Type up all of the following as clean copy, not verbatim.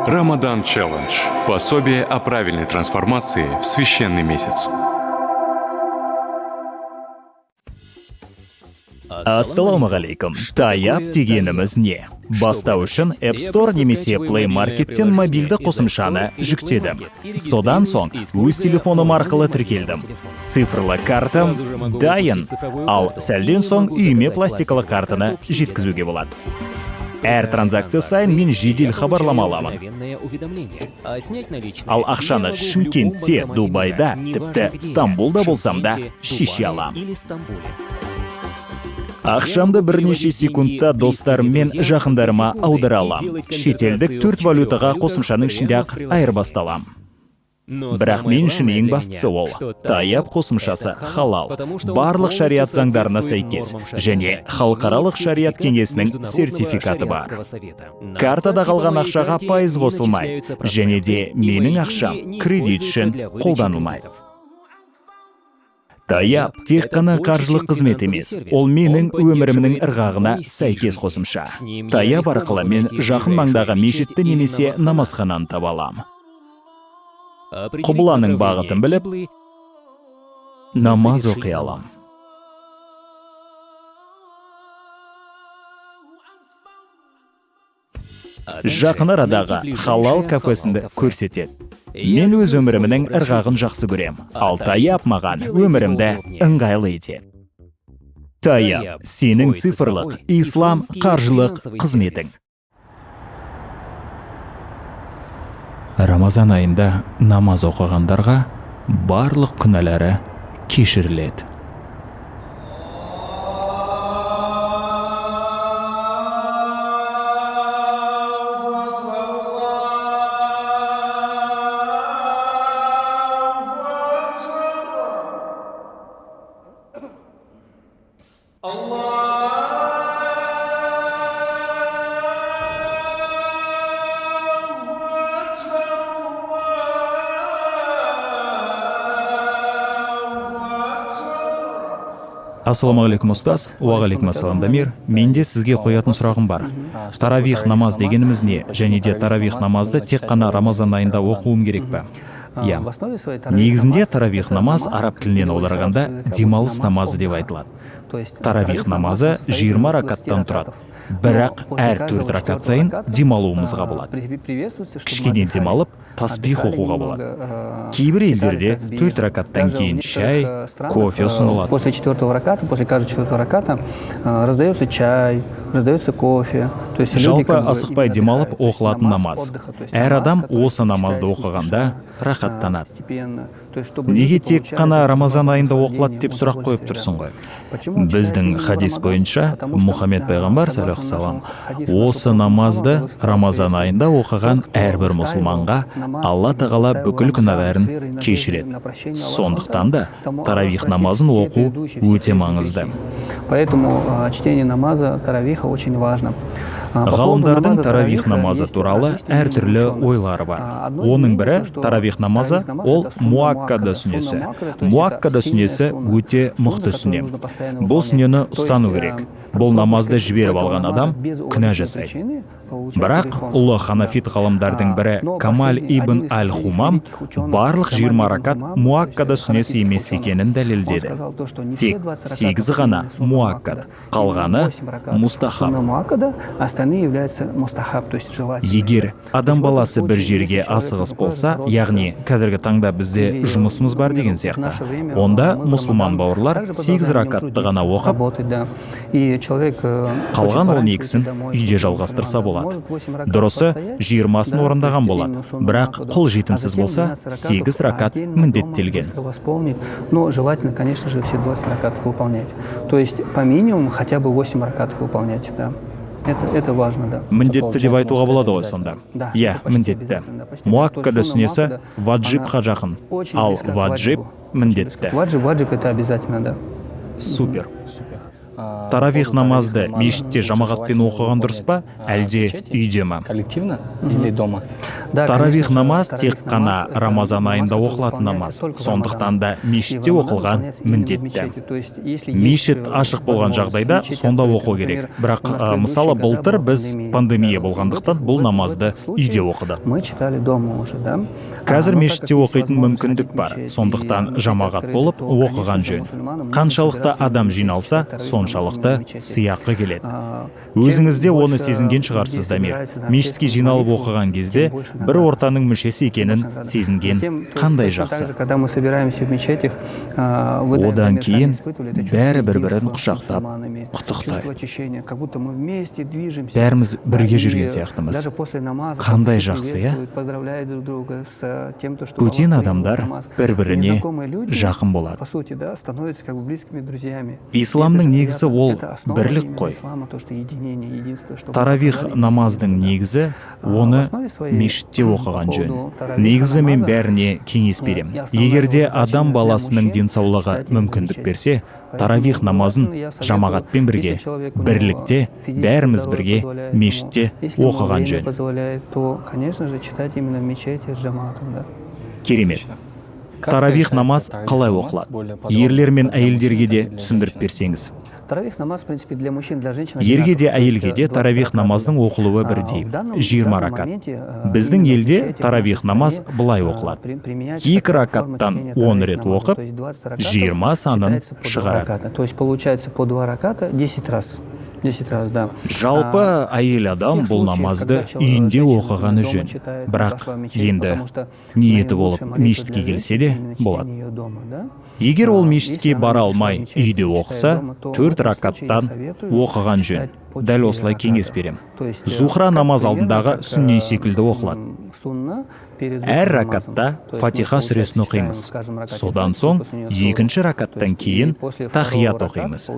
Рамадан Челлендж. Пособие о правильной трансформации в священный месяц. Ассалаумағалейкум. Таяп дегеніміз не? Бастау үшін App Store немесе Play Market'тен мобильді қосымшаны жүктедім. Содан соң өз телефоным арқылы тіркелдім. Цифрлы картам дайын, ал сәлден соң үйіме пластикалы картаны жеткізуге болады. Әр транзакция сайын мен жедел хабарлама аламын. Ал ақшаны Шымкентте, Дубайда, тіпті Стамбулда болсам да шеше алам. Ақшамды бірнеше секундта достарым мен жақындарыма аудара алам. Шетелдік 4 валютаға қосымшаның ішінде ақ айырбасталам. Бірақ мен үшін ең бастысы ол Таяп қосымшасы халал, барлық шариат заңдарына сәйкес және халықаралық шариат кеңесінің сертификаты бар. Картада қалған ақшаға пайыз қосылмай, және де менің ақшам кредит үшін қолданылмайды. Таяп тек қана қаржылық қызмет емес, ол менің өмірімнің ырғағына сәйкес қосымша. Таяп арқылы мен жақын маңдағы мешітті немесе намазхананы таба алам. Құбыланың бағытын біліп, намаз оқи алам. Жақын арадағы халал кафесінде көрсетеді. Мен өз өмірімнің ырғағын жақсы көрем, ал Таяп маған өмірімді ыңғайлы етеді. Таяп, сенің цифрлық, ислам қаржылық қызметің. Рамазан айында намаз оқығандарға барлық күнәлары кешіріледі. Ассалаумағалейкум ұстаз, уағалейкум ассалам Дамир. Менде сізге қоятын сұрағым бар. Таравих намаз дегеніміз не? Және де таравих намазды тек қана Рамазан айында оқуым керек пе? Негізінде таравих намаз араб тілінен аударғанда демалыс намазы деп айтылады. Таравих намазы 20 ракаттан тұрады. Бірақ әр 4 ракат сайын демалуымызға болады. Кішкене демалып, тасбих оқуға болады. Кейбір елдерде 4 ракаттан кейін шай, кофе ұсынылады. После 4-го раката, после каждого 4-го раката раздается чай, раздается кофе. Жалпы асықпай демалып оқылатын намаз. Әр адам осы намазды оқығанда рахаттанады. Неге тек қана Рамазан айында оқылады деп сұрақ қойып тұрсың ғой? Біздің хадис бойынша Мұхаммед пайғамбар саллаллаху алейхи ва саллям осы намазды Рамазан айында оқыған әрбір мұсылманға Алла тағала бүкіл күнәларын кешіреді. Сондықтан да таравих намазын оқу өте маңызды. Поэтому чтение намаза таравиха очень важно. Ғалымдардың таравих намазы туралы әртүрлі ойлары бар. Оның бірі таравих намазы ол муаккада сүннесі. Муаккада сүннесі өте мықты сүнне. Бұл сүннені ұстану керек. Бұл намазды жіберіп алған адам күнә жасайды. Бірақ ұлы ханафит ғалымдардың бірі Камаль ибн аль-Хумам барлық 20 ракат муаккада сүннесі емес екенін дәлелдеді. Тек 8 ғана муаккад, қалғаны мустахаб. Егер адам баласы бір жерге асығыс болса, яғни қазіргі таңда бізде жұмысымыз бар деген сияқты, онда мұсылман бауырлар 8 ракатты ғана оқып, қалған 12-сін үйде жалғастырса болады. Дұрысы 20-сын орындаған болады. Бірақ қол жетімсіз болса, 8 ракат міндеттелген. Но желательно, конечно же, все 20 ракатов выполнять. То есть по минимуму хотя бы 8 ракатов выполнять, да. Это важно, да. Міндетті деп айтуға болады ғой сонда. Иә, міндетті. Муаккада сүннесі ваджибқа жақын, ал ваджиб міндетті. Ваджиб это обязательно, да. Супер. Таравих намазды мешітте жамағатпен оқыған дұрыс па, әлде үйде ма? Коллективно или дома? Таравих намаз тек қана Рамазан айында оқылатын намаз. Сондықтан да мешітте оқылған міндетті. Мешіт ашық болған жағдайда сонда оқу керек. Бірақ мысалы былтыр біз пандемия болғандықтан бұл намазды үйде оқыдық. Қазір мешітте оқитын мүмкіндік бар. Сондықтан жамағат болып оқыған жөн. Қаншалықты адам жиналса, соншалықты сыйақы келеді. Өзіңізде оны сезінген шығарсыз, Дамир. Мешітке жиналып оқыған кезде бір ортаның мүшесі екенін сезінген қандай жақсы. Одан кейін бәрі бір-бірін құшақтап, құттықтайды. Бәріміз бірге жүрген сияқтымыз. Қандай жақсы, иә? Бөтен адамдар бір-біріне жақын болады. Исламның негізі ол бірлік қой. Таравих намаздың негізі оны мешітте оқыған жөн. Негізі мен бәріне кеңес берем. Егерде адам баласының денсаулығы мүмкіндік берсе, таравих намазын жамағатпен бірге, бірлікте, бәріміз бірге мешітте оқыған жөн. Керемет. Таравих намаз қалай оқылады? Ерлер мен әйелдерге де түсіндіріп берсеңіз. Ерге де әйелге де таравих намаздың оқылуы бірдей, 20 ракат. Біздің елде таравих намаз былай оқылады. 2 ракаттан 10 рет оқып, 20 санын шығарады. То есть получается по 2 раката 10 раз. 10 раз, да. Жалпы әйел адам бұл намазды үйінде оқығаны жөн. Бірақ енді ниеті болып мешітке келсе де болады. Егер ол мешітке бара алмай үйде оқыса, 4 ракаттан оқыған жөн. Дәл осылай кеңес берем. Зухра намаз алдындағы сүнне секілді оқылады. Әр ракатта Фатиха сүресін оқимыз. Содан соң, екінші ракаттан кейін тахият оқимыз.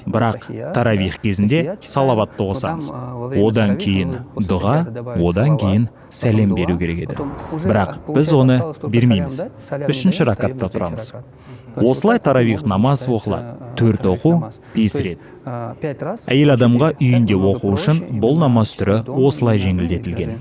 Бірақ таравих кезінде салаватты оқысамыз. Одан кейін дұға, одан кейін сәлем беру керек еді. Бірақ біз оны бермейміз. 3-ші ракатта тұрамыз. Осылай таравих намаз оқылады. 4 оқу, 5 рет. Әйел адамға үйінде оқу үшін бұл намаз түрі осылай жеңілдетілген.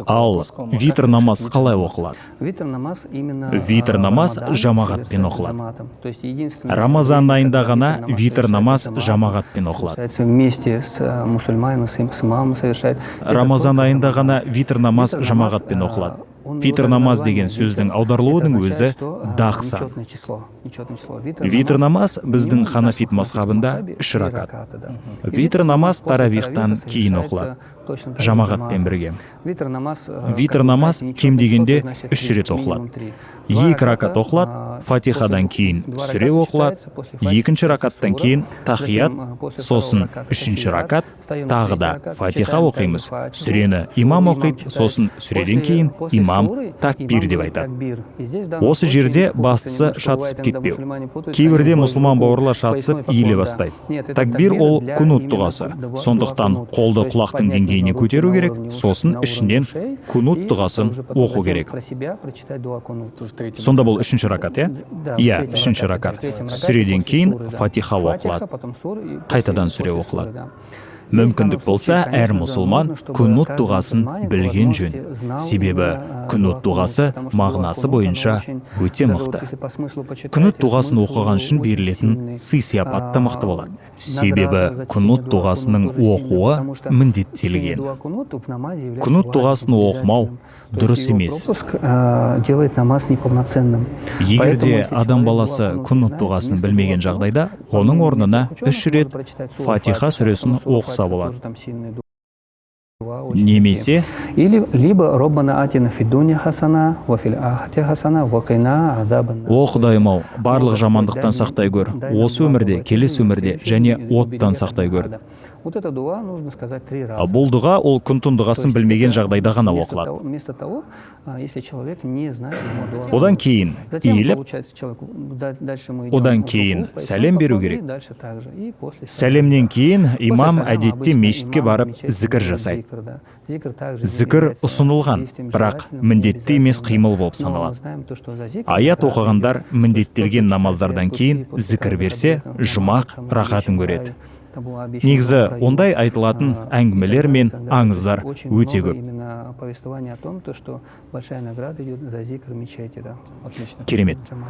Ал витр намаз қалай оқылады? Витр намаз жамағатпен оқылады. Рамазан айында ғана витр намаз жамағатпен оқылады. Рамазан айында ғана витр намаз жамағатпен оқылады. Витр намаз деген сөздің аударылуының өзі дақса. Витр намаз біздің ханафит мазхабында 3 ракат. Витр намаз таравихтан кейін оқылады, жамағатпен бірге. Витр намаз кем дегенде 3 рет оқылады. 2 ракат оқылады, Фатихадан кейін сүре оқылады, 2-ші ракаттан кейін тахият, сосын 3-ші ракат, тағы да Фатиха оқимыз, сүрені имам оқиды, сосын сүреден кейін имам такбир деп айтады. Осы жерде бастысы шатысып кетпеу. Кейбірде мұсылман бауырлар шатысып иіле бастайды. Такбир ол кунут дұғасы. Сондықтан қолды құлақтың деңгейіне көтеру керек, сосын ішінен кунут дұғасын оқу керек. Сонда бұл 3-ші ракат, иә? Иә, 3-ші ракат. Сүреден кейін Фатиха оқылады. Қайтадан сүре оқылады. Мүмкіндік болса, әр мұсылман күнут дұғасын білген жөн. Себебі күнут дұғасы мағынасы бойынша өте мықты. Күнут дұғасын оқыған үшін берілетін сый-сияпат та мықты болады. Себебі күнут дұғасының оқуы міндеттелген. Күнут дұғасын оқымау дұрыс емес. Егерде адам баласы күнут дұғасын білмеген жағдайда, оның орнына 3 рет Фатиха сүресін оқыса болады. Немесе О Құдайым-ау, барлық жамандықтан сақтай көр. Осы өмірде, келесі өмірде және оттан сақтай көр. Вот эта дуа нужно сказать 3 раза. Бұл дұға ол күн түн дұғасын білмеген жағдайда ғана оқылады. Вместо того, если человек не знает саму дуа. Одан кейін Затем, иіліп, получается, человеку, дальше мы идем одан в кейін рукук, сәлем беру и керек. дальше также. И после Сәлемнен кейін имам После сәлема әдетте обычно мешітке имам барып мечеть зікір делает жасайды. зикр, да. Зикр также Зікір является ұсынылған, действием бірақ желательным, міндетті не емес обязательным, қимыл болып да. Но мы саналады. знаем то, что за зикр Аят как раз оқығандар идет, міндеттелген что намаздардан читать кейін после зікір каждого берсе, обеда, жұмақ там, рахатын обещанный көреді. рай, там был обещанный Негізі рай, ондай айтылатын әңгімелер мен аңыздар очень өте много көп. именно повествования о том, то, что большая награда идет за зикр мечети. Да. Отлично. Керемет. Джамал.